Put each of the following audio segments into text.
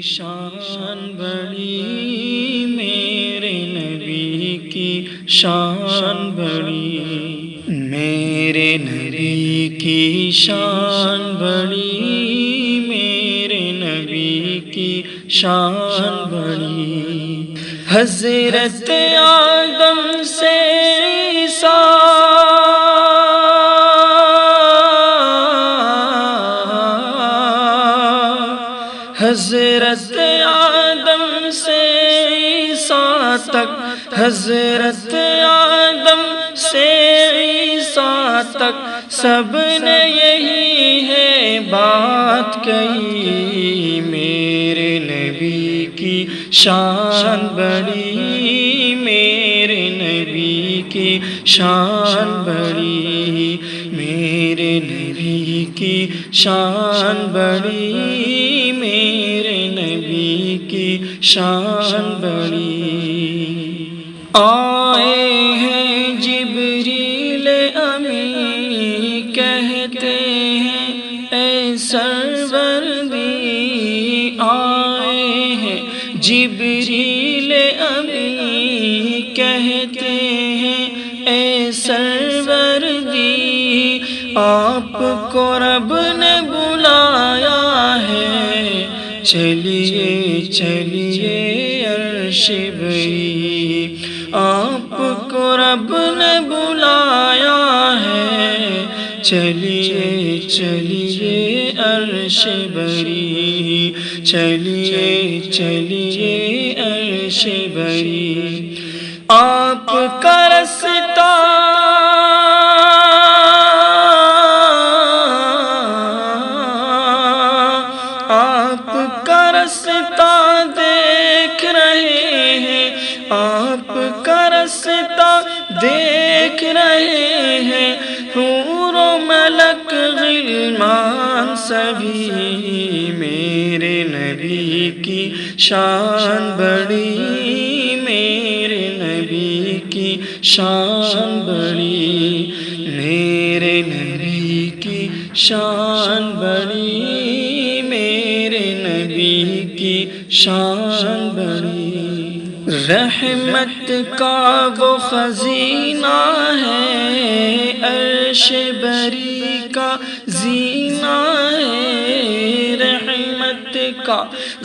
شان بڑی، میرے نبی کی شان بڑی، میرے نبی کی شان بڑی، میرے نبی کی شان بڑی۔ حضرت آدم سے عیسیٰ حضرت آدم سے عیسیٰ تک، حضرت آدم سے عیسیٰ تک سب نے یہی ہے بات کہی، میرے نبی کی شان بڑی، میرے نبی کی شان بڑی، میرے نبی کی شان بڑی، میرے نبی کی شان بڑی۔ آئے ہیں جبریل امی کہتے ہیں اے سروردی، آئے ہیں جبریل امی کہتے ہیں اے سروردی، آپ کو رب نے بلایا ہے، چلیے چلیے عرش بری، آپ کو رب نے بلایا ہے، چلیے چلیے عرش بری، چلیے چلیے عرش بری۔ آپ کا رستہ دیکھ رہے ہیں، آپ کا رستہ دیکھ رہے ہیں، حور و ملک غلمان سبھی، میرے نبی کی شان بڑی، میرے نبی کی شان بڑی، میرے نبی کی شان بڑی، میرے نبی کی شان بڑی۔ رحمت کا وہ خزینہ ہے، عرش بری کا زینہ ہے، رحمت کا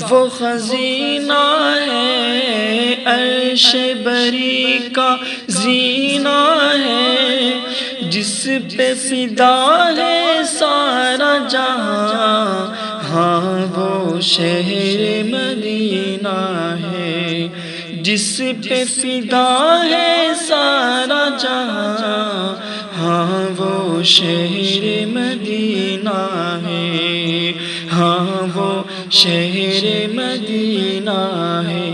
وہ خزینہ ہے، عرش بری کا زینہ ہے، جس پہ فدا ہے سارا جہاں، ہاں وہ شہر مدینہ ہے، جس پہ فدا ہے سارا جہاں، ہاں وہ شہر مدینہ ہے، ہاں وہ شہر مدینہ ہے۔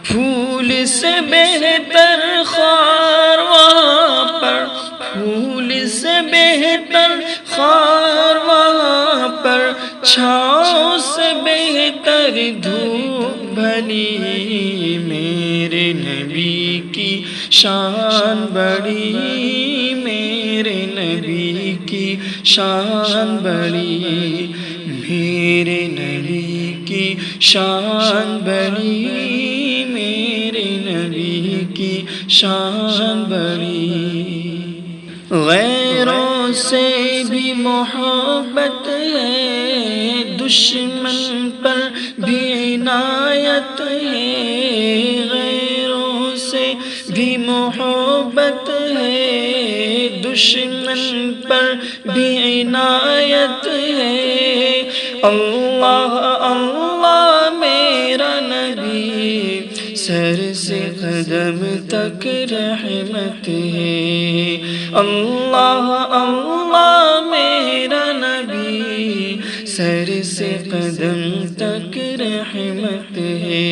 پھول سے بہتر خار وہاں پر، پھول سے بہتر خار وہاں پر، چھاؤں سے بہتر دھوپ بھلی، میرے نبی کی شان بڑی، میرے نبی کی شان بڑی، میرے نبی کی شان بڑی، میرے نبی کی شان بڑی۔ غیروں سے بھی محبت ہے، دشمن پر بھی عنایت ہے، غیروں سے بھی محبت ہے، دشمن پر بھی عنایت ہے، اللہ اللہ میرا نبی، سر سے قدم تک رحمت ہے، اللہ اللہ میرا نبی، سر سے قدم تک رحمت ہے،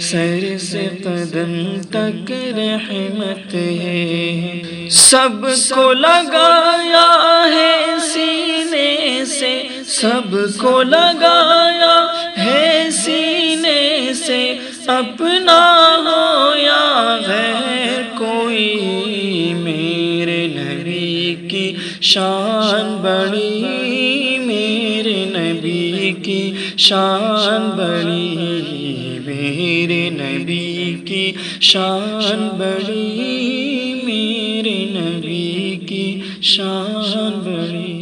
سر سے قدم تک رحمت ہے۔ سب کو لگایا ہے سینے سے، سب کو لگایا ہے سینے سے، اپنا ہو یا غیر کوئی، میرے نبی کی شان بڑی، میرے نبی کی شان بڑی، میرے نبی کی شان بڑی، میرے نبی کی شان بڑی۔